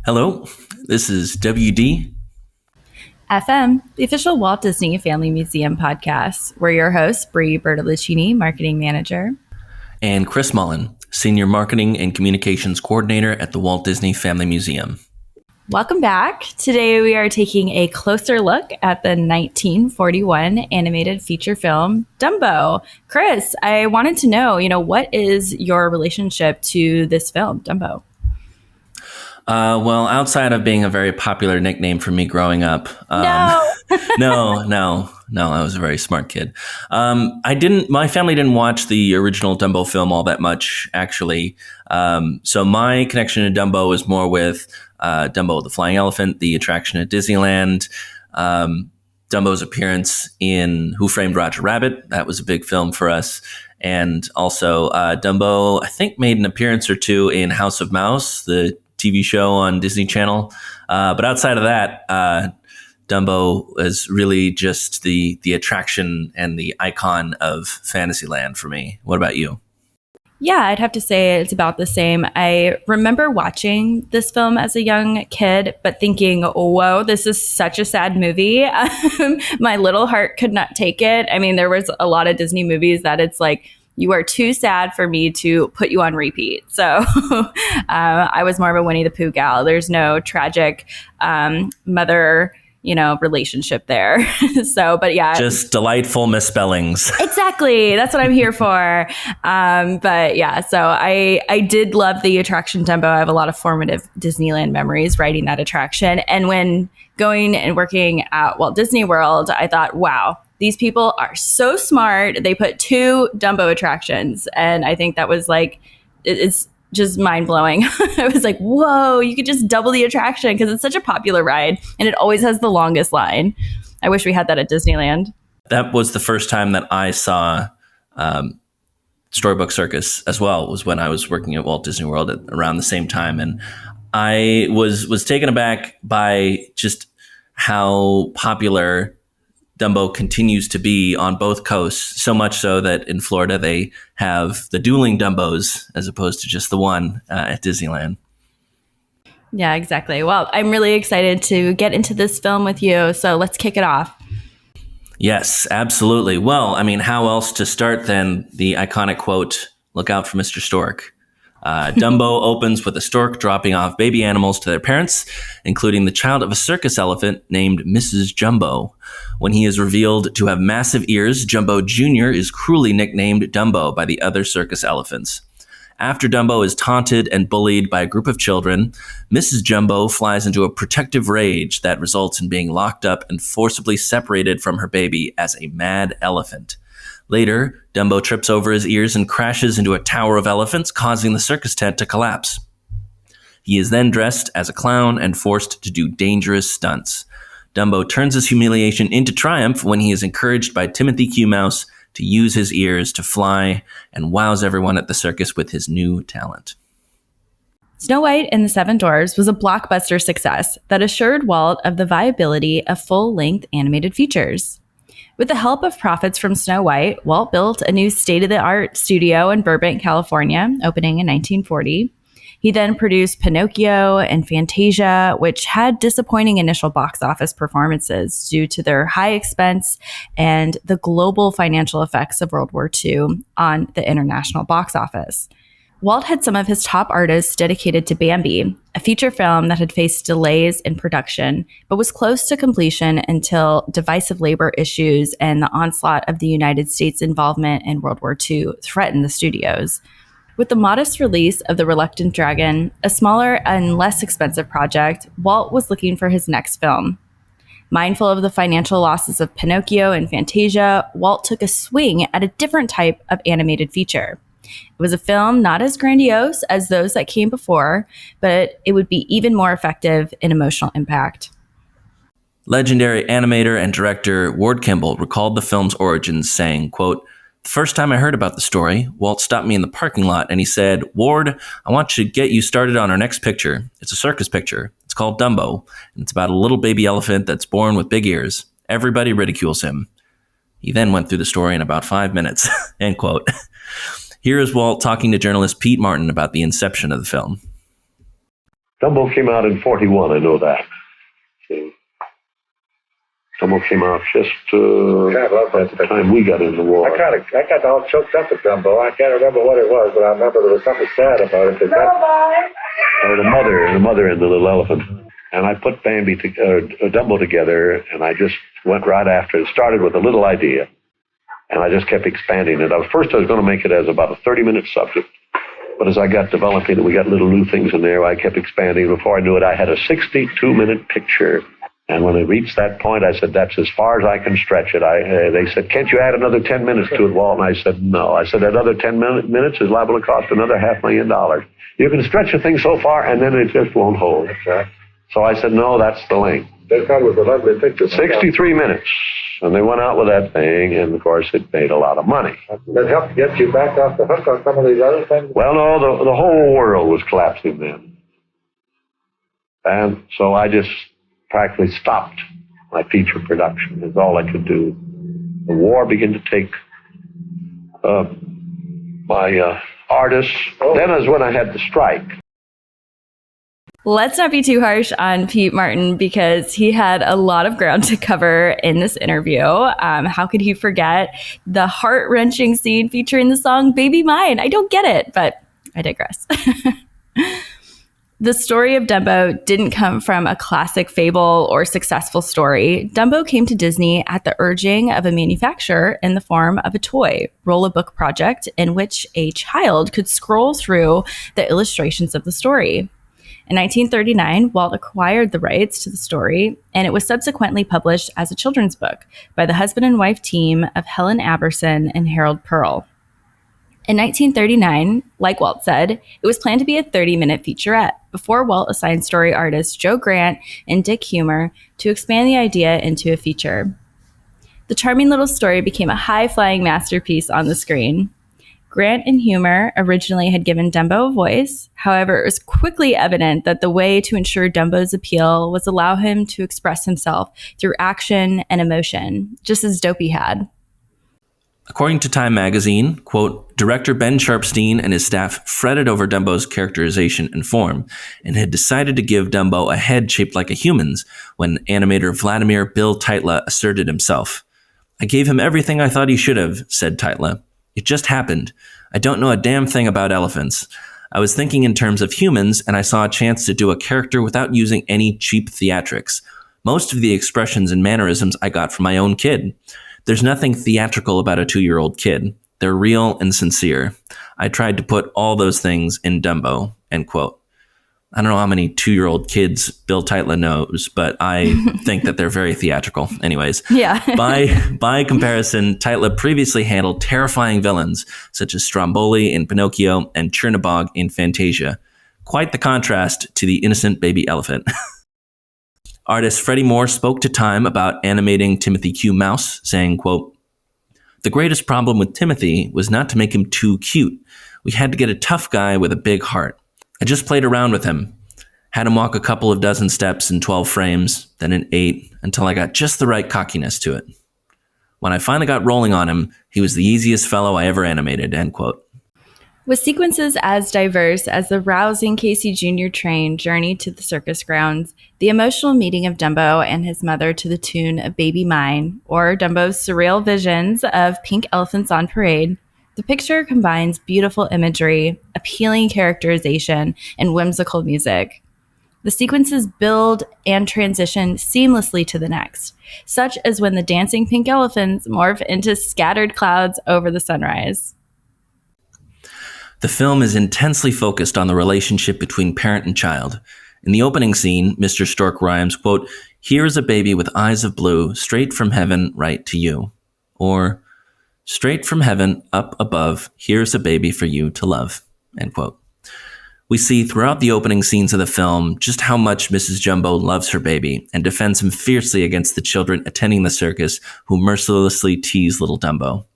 Hello, this is WD. FM, the official Walt Disney Family Museum podcast. We're your hosts, Bri Bertolucci, Marketing Manager. And Chris Mullen, Senior Marketing and Communications Coordinator at the Walt Disney Family Museum. Welcome back. Today we are taking a closer look at the 1941 animated feature film, Dumbo. Chris, I wanted to know, what is your relationship to this film, Dumbo? Well, outside of being a very popular nickname for me growing up, no, I was a very smart kid. My family didn't watch the original Dumbo film all that much, actually. So my connection to Dumbo was more with Dumbo the Flying Elephant, the attraction at Disneyland, Dumbo's appearance in Who Framed Roger Rabbit. That was a big film for us. And also Dumbo, I think, made an appearance or two in House of Mouse, the TV show on Disney Channel. But outside of that, Dumbo is really just the attraction and the icon of Fantasyland for me. What about you? Yeah, I'd have to say it's about the same. I remember watching this film as a young kid, but thinking, whoa, this is such a sad movie. My little heart could not take it. I mean, there was a lot of Disney movies that it's like, you are too sad for me to put you on repeat. So I was more of a Winnie the Pooh gal. There's no tragic mother relationship there. But yeah. Just delightful misspellings. Exactly. That's what I'm here for. But yeah, so I did love the attraction Dumbo. I have a lot of formative Disneyland memories riding that attraction. And when going and working at Walt Disney World, I thought, wow, these people are so smart. They put 2 Dumbo attractions. And I think that was it's just mind blowing. I was like, whoa, you could just double the attraction because it's such a popular ride and it always has the longest line. I wish we had that at Disneyland. That was the first time that I saw Storybook Circus as well, was when I was working at Walt Disney World around the same time. And I was taken aback by just how popular Dumbo continues to be on both coasts, so much so that in Florida they have the dueling Dumbos as opposed to just the one at Disneyland. Yeah, exactly. Well, I'm really excited to get into this film with you, so let's kick it off. Yes, absolutely. Well, I mean, how else to start than the iconic quote, "Look out for Mr. Stork." Dumbo opens with a stork dropping off baby animals to their parents, including the child of a circus elephant named Mrs. Jumbo. When he is revealed to have massive ears, Jumbo Jr. is cruelly nicknamed Dumbo by the other circus elephants. After Dumbo is taunted and bullied by a group of children, Mrs. Jumbo flies into a protective rage that results in being locked up and forcibly separated from her baby as a mad elephant. Later, Dumbo trips over his ears and crashes into a tower of elephants, causing the circus tent to collapse. He is then dressed as a clown and forced to do dangerous stunts. Dumbo turns his humiliation into triumph when he is encouraged by Timothy Q. Mouse to use his ears to fly and wows everyone at the circus with his new talent. Snow White and the Seven Dwarfs was a blockbuster success that assured Walt of the viability of full-length animated features. With the help of profits from Snow White, Walt built a new state-of-the-art studio in Burbank, California, opening in 1940. He then produced Pinocchio and Fantasia, which had disappointing initial box office performances due to their high expense and the global financial effects of World War II on the international box office. Walt had some of his top artists dedicated to Bambi, a feature film that had faced delays in production, but was close to completion until divisive labor issues and the onslaught of the United States' involvement in World War II threatened the studios. With the modest release of The Reluctant Dragon, a smaller and less expensive project, Walt was looking for his next film. Mindful of the financial losses of Pinocchio and Fantasia, Walt took a swing at a different type of animated feature. It was a film not as grandiose as those that came before, but it would be even more effective in emotional impact. Legendary animator and director Ward Kimball recalled the film's origins, saying, quote, "The first time I heard about the story, Walt stopped me in the parking lot and he said, 'Ward, I want to get you started on our next picture. It's a circus picture. It's called Dumbo, and it's about a little baby elephant that's born with big ears. Everybody ridicules him.' He then went through the story in about 5 minutes." End quote. Here is Walt talking to journalist Pete Martin about the inception of the film. Dumbo came out in 41, I know that. See? Dumbo came out just at the time we got in the war. I got all choked up at Dumbo. I can't remember what it was, but I remember there was something sad about it. The mother and the little elephant. And I put Dumbo together, and I just went right after it. Started with a little idea, and I just kept expanding it. First, I was going to make it as about a 30-minute subject, but as I got developing it, we got little new things in there. I kept expanding. Before I knew it, I had a 62-minute picture. And when it reached that point, I said, that's as far as I can stretch it. They said, can't you add another 10 minutes to it, Walt? And I said, no. I said, another 10 minutes is liable to cost another $500,000. You can stretch a thing so far, and then it just won't hold. So I said, no, that's the length. They thought it was a lovely picture. 63 minutes. And they went out with that thing, and, of course, it made a lot of money. That helped get you back off the hook on some of these other things? Well, no, the whole world was collapsing then. And so I just practically stopped my feature production. Is all I could do. The war began to take my artists. Then is when I had the strike. Let's not be too harsh on Pete Martin because he had a lot of ground to cover in this interview. How could he forget the heart-wrenching scene featuring the song Baby Mine? I don't get it, but I digress. The story of Dumbo didn't come from a classic fable or successful story. Dumbo came to Disney at the urging of a manufacturer in the form of a toy roll-a-book project in which a child could scroll through the illustrations of the story. In 1939, Walt acquired the rights to the story, and it was subsequently published as a children's book by the husband and wife team of Helen Aberson and Harold Pearl. In 1939, like Walt said, it was planned to be a 30-minute featurette before Walt assigned story artists Joe Grant and Dick Humer to expand the idea into a feature. The charming little story became a high-flying masterpiece on the screen. Grant and Humer originally had given Dumbo a voice. However, it was quickly evident that the way to ensure Dumbo's appeal was allow him to express himself through action and emotion, just as Dopey had. According to Time magazine, quote, director Ben Sharpstein and his staff fretted over Dumbo's characterization and form and had decided to give Dumbo a head shaped like a human's when animator Vladimir Bill Teitla asserted himself. I gave him everything I thought he should have, said Teitla. It just happened. I don't know a damn thing about elephants. I was thinking in terms of humans, and I saw a chance to do a character without using any cheap theatrics. Most of the expressions and mannerisms I got from my own kid. There's nothing theatrical about a 2-year-old kid. They're real and sincere. I tried to put all those things in Dumbo, end quote. I don't know how many 2-year-old kids Bill Teitla knows, but I think that they're very theatrical. Anyways, yeah. by comparison, Teitla previously handled terrifying villains such as Stromboli in Pinocchio and Chernabog in Fantasia. Quite the contrast to the innocent baby elephant. Artist Freddie Moore spoke to Time about animating Timothy Q. Mouse, saying, quote, the greatest problem with Timothy was not to make him too cute. We had to get a tough guy with a big heart. I just played around with him. Had him walk a couple of dozen steps in 12 frames, then in 8, until I got just the right cockiness to it. When I finally got rolling on him, he was the easiest fellow I ever animated, end quote. With sequences as diverse as the rousing Casey Jr. train journey to the circus grounds, the emotional meeting of Dumbo and his mother to the tune of Baby Mine, or Dumbo's surreal visions of pink elephants on parade, the picture combines beautiful imagery, appealing characterization, and whimsical music. The sequences build and transition seamlessly to the next, such as when the dancing pink elephants morph into scattered clouds over the sunrise. The film is intensely focused on the relationship between parent and child. In the opening scene, Mr. Stork rhymes, quote, here is a baby with eyes of blue, straight from heaven, right to you. Or, straight from heaven, up above, here's a baby for you to love, end quote. We see throughout the opening scenes of the film just how much Mrs. Jumbo loves her baby and defends him fiercely against the children attending the circus who mercilessly tease little Dumbo.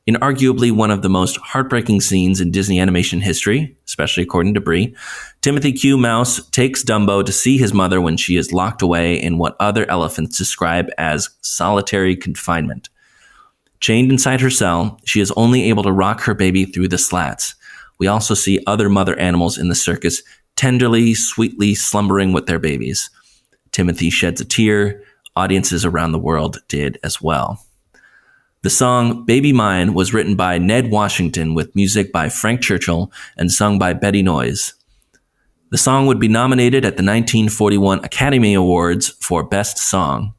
In arguably one of the most heartbreaking scenes in Disney animation history, especially according to Bri, Timothy Q. Mouse takes Dumbo to see his mother when she is locked away in what other elephants describe as solitary confinement. Chained inside her cell, she is only able to rock her baby through the slats. We also see other mother animals in the circus tenderly, sweetly slumbering with their babies. Timothy sheds a tear. Audiences around the world did as well. The song Baby Mine was written by Ned Washington with music by Frank Churchill and sung by Betty Noyes. The song would be nominated at the 1941 Academy Awards for Best Song.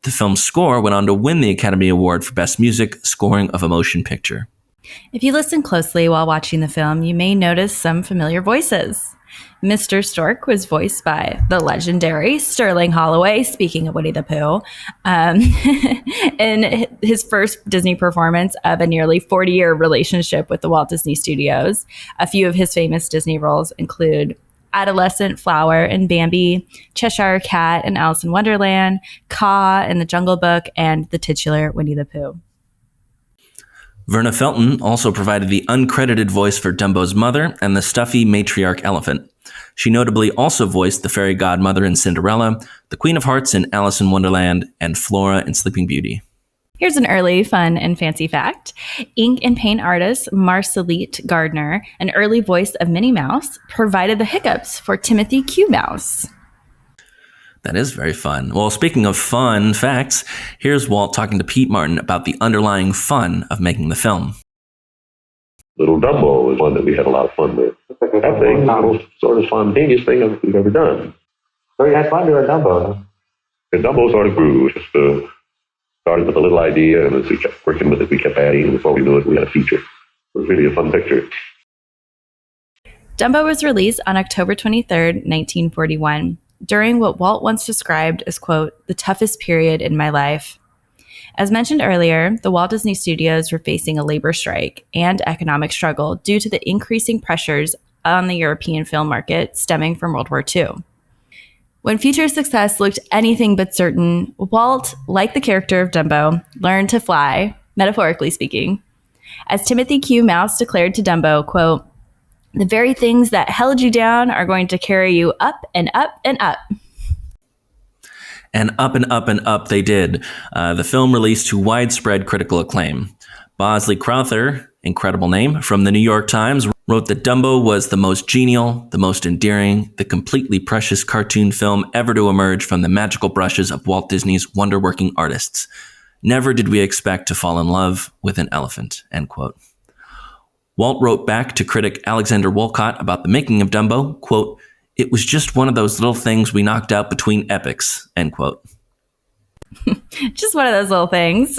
The film's score went on to win the Academy Award for Best Music Scoring of a Motion Picture. If you listen closely while watching the film, you may notice some familiar voices. Mr. Stork was voiced by the legendary Sterling Holloway, speaking of Winnie the Pooh, in his first Disney performance of a nearly 40-year relationship with the Walt Disney Studios. A few of his famous Disney roles include Adolescent Flower in Bambi, Cheshire Cat in Alice in Wonderland, Kaa in The Jungle Book, and the titular Winnie the Pooh. Verna Felton also provided the uncredited voice for Dumbo's mother and the stuffy matriarch elephant. She notably also voiced the fairy godmother in Cinderella, the Queen of Hearts in Alice in Wonderland, and Flora in Sleeping Beauty. Here's an early, fun, and fancy fact. Ink and paint artist Marcelite Gardner, an early voice of Minnie Mouse, provided the hiccups for Timothy Q. Mouse. That is very fun. Well, speaking of fun facts, here's Walt talking to Pete Martin about the underlying fun of making the film. Little Dumbo was one that we had a lot of fun with. That thing was the most sort of spontaneous thing we've ever done. So you had fun doing Dumbo, huh? And Dumbo sort of grew. Just started with a little idea, and as we kept working with it, we kept adding, and before we knew it, we had a feature. It was really a fun picture. Dumbo was released on October 23rd, 1941, during what Walt once described as, quote, the toughest period in my life. As mentioned earlier, the Walt Disney Studios were facing a labor strike and economic struggle due to the increasing pressures on the European film market stemming from World War II. When future success looked anything but certain, Walt, like the character of Dumbo, learned to fly, metaphorically speaking. As Timothy Q. Mouse declared to Dumbo, quote, the very things that held you down are going to carry you up and up and up. And up and up and up they did. The film released to widespread critical acclaim. Bosley Crowther, incredible name, from the New York Times, wrote that Dumbo was the most genial, the most endearing, the completely precious cartoon film ever to emerge from the magical brushes of Walt Disney's wonder-working artists. Never did we expect to fall in love with an elephant, end quote. Walt wrote back to critic Alexander Wolcott about the making of Dumbo, quote, it was just one of those little things we knocked out between epics, end quote. Just one of those little things.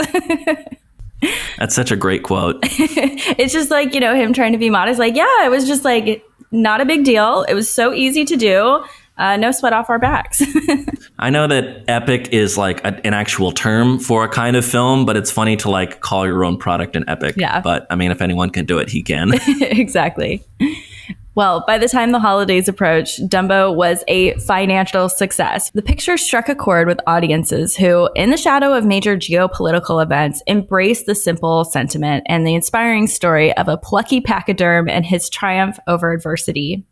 That's such a great quote. It's just like, him trying to be modest. Like, yeah, it was just like not a big deal. It was so easy to do. No sweat off our backs. I know that epic is like an actual term for a kind of film, but it's funny to like call your own product an epic. Yeah. But I mean, if anyone can do it, he can. Exactly. Well, by the time the holidays approached, Dumbo was a financial success. The picture struck a chord with audiences who, in the shadow of major geopolitical events, embraced the simple sentiment and the inspiring story of a plucky pachyderm and his triumph over adversity.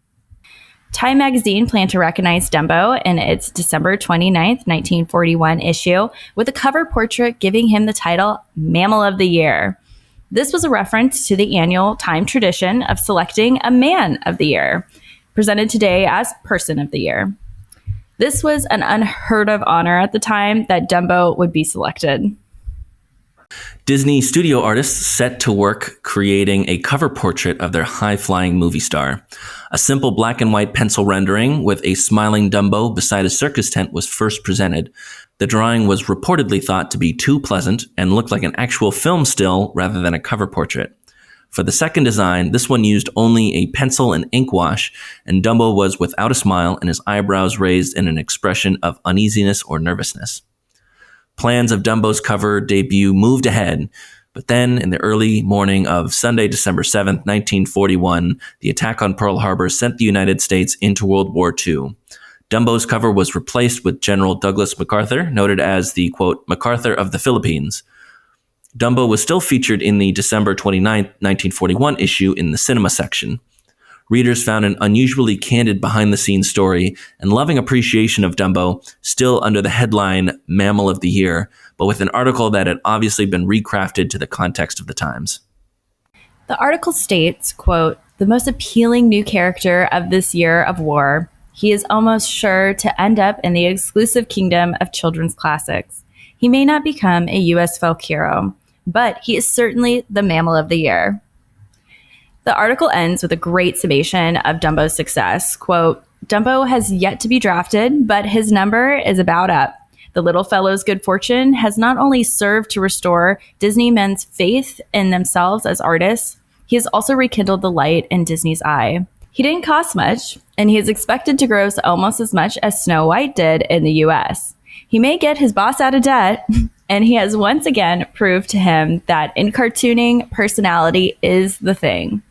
Time magazine planned to recognize Dumbo in its December 29th, 1941 issue with a cover portrait giving him the title Mammal of the Year. This was a reference to the annual Time tradition of selecting a Man of the Year, presented today as Person of the Year. This was an unheard of honor at the time that Dumbo would be selected. Disney studio artists set to work creating a cover portrait of their high-flying movie star. A simple black and white pencil rendering with a smiling Dumbo beside a circus tent was first presented. The drawing was reportedly thought to be too pleasant and looked like an actual film still rather than a cover portrait. For the second design, this one used only a pencil and ink wash, and Dumbo was without a smile and his eyebrows raised in an expression of uneasiness or nervousness. Plans of Dumbo's cover debut moved ahead, but then in the early morning of Sunday, December 7th, 1941, the attack on Pearl Harbor sent the United States into World War II. Dumbo's cover was replaced with General Douglas MacArthur, noted as the, quote, MacArthur of the Philippines. Dumbo was still featured in the December 29th, 1941 issue in the cinema section. Readers found an unusually candid behind-the-scenes story and loving appreciation of Dumbo, still under the headline Mammal of the Year, but with an article that had obviously been recrafted to the context of the times. The article states, quote, the the most appealing new character of this year of war, he is almost sure to end up in the exclusive kingdom of children's classics. He may not become a U.S. folk hero, but he is certainly the Mammal of the Year. The article ends with a great summation of Dumbo's success. Quote, Dumbo has yet to be drafted, but his number is about up. The little fellow's good fortune has not only served to restore Disney men's faith in themselves as artists, he has also rekindled the light in Disney's eye. He didn't cost much, and he is expected to gross almost as much as Snow White did in the U.S. He may get his boss out of debt, and he has once again proved to him that in cartooning, personality is the thing.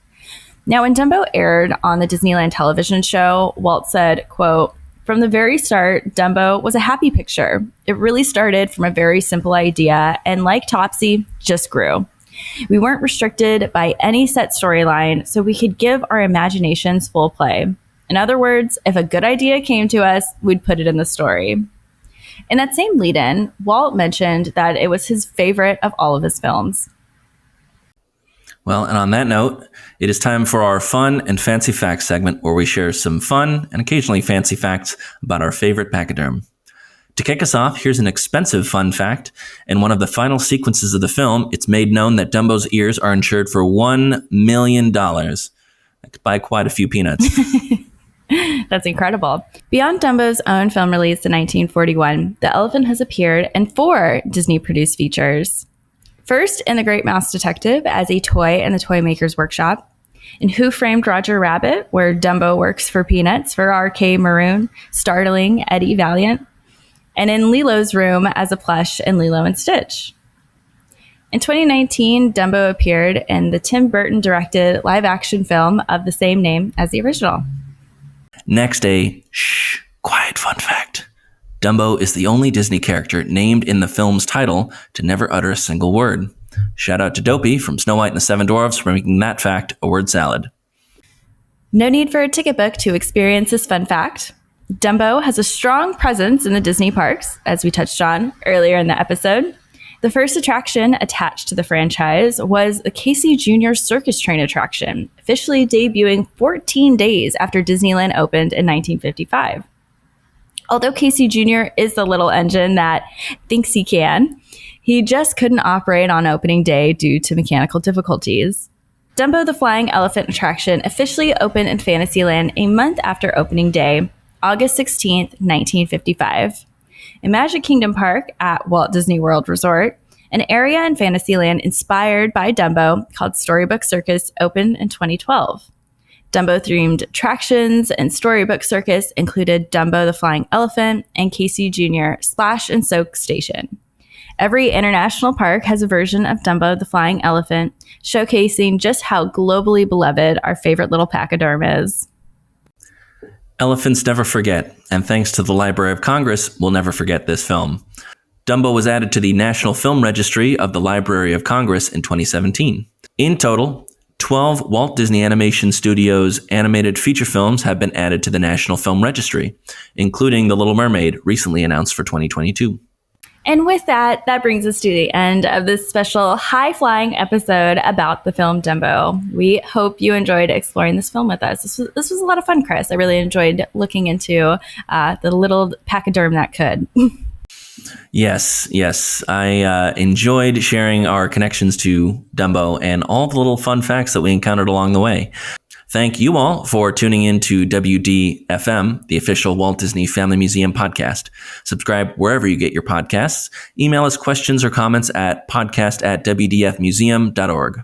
Now, when Dumbo aired on the Disneyland television show, Walt said, quote, from the very start, Dumbo was a happy picture. It really started from a very simple idea, and like Topsy, just grew. We weren't restricted by any set storyline, so we could give our imaginations full play. In other words, if a good idea came to us, we'd put it in the story. In that same lead-in, Walt mentioned that it was his favorite of all of his films. Well, and on that note, it is time for our fun and fancy facts segment where we share some fun and occasionally fancy facts about our favorite pachyderm. To kick us off, here's an expensive fun fact. In one of the final sequences of the film, it's made known that Dumbo's ears are insured for $1 million. I could buy quite a few peanuts. That's incredible. Beyond Dumbo's own film release in 1941, the elephant has appeared in 4 Disney-produced features. First, in The Great Mouse Detective as a toy in the Toy Maker's Workshop. In Who Framed Roger Rabbit, where Dumbo works for peanuts for R.K. Maroon, startling Eddie Valiant. And in Lilo's room as a plush in Lilo and Stitch. In 2019, Dumbo appeared in the Tim Burton-directed live-action film of the same name as the original. Next, a quiet fun fact. Dumbo is the only Disney character named in the film's title to never utter a single word. Shout out to Dopey from Snow White and the Seven Dwarfs for making that fact a word salad. No need for a ticket book to experience this fun fact. Dumbo has a strong presence in the Disney parks, as we touched on earlier in the episode. The first attraction attached to the franchise was the Casey Jr. Circus Train attraction, officially debuting 14 days after Disneyland opened in 1955. Although Casey Jr. is the little engine that thinks he can, he just couldn't operate on opening day due to mechanical difficulties. Dumbo the Flying Elephant attraction officially opened in Fantasyland a month after opening day, August 16th, 1955. In Magic Kingdom Park at Walt Disney World Resort, an area in Fantasyland inspired by Dumbo called Storybook Circus opened in 2012. Dumbo-themed attractions and Storybook Circus included Dumbo the Flying Elephant and Casey Jr. Splash and Soak Station. Every international park has a version of Dumbo the Flying Elephant, showcasing just how globally beloved our favorite little pachyderm is. Elephants never forget, and thanks to the Library of Congress, we'll never forget this film. Dumbo was added to the National Film Registry of the Library of Congress in 2017. In total, 12 Walt Disney Animation Studios animated feature films have been added to the National Film Registry, including The Little Mermaid, recently announced for 2022. And with that brings us to the end of this special high-flying episode about the film Dumbo. We hope you enjoyed exploring this film with us. This was a lot of fun, Chris. I really enjoyed looking into the little pachyderm that could. Yes. I enjoyed sharing our connections to Dumbo and all the little fun facts that we encountered along the way. Thank you all for tuning in to WDFM, the official Walt Disney Family Museum podcast. Subscribe wherever you get your podcasts. Email us questions or comments at podcast@wdfmuseum.org.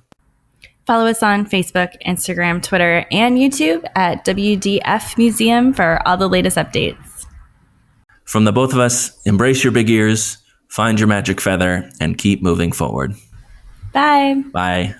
Follow us on Facebook, Instagram, Twitter, and YouTube at WDF Museum for all the latest updates. From the both of us, embrace your big ears, find your magic feather, and keep moving forward. Bye. Bye.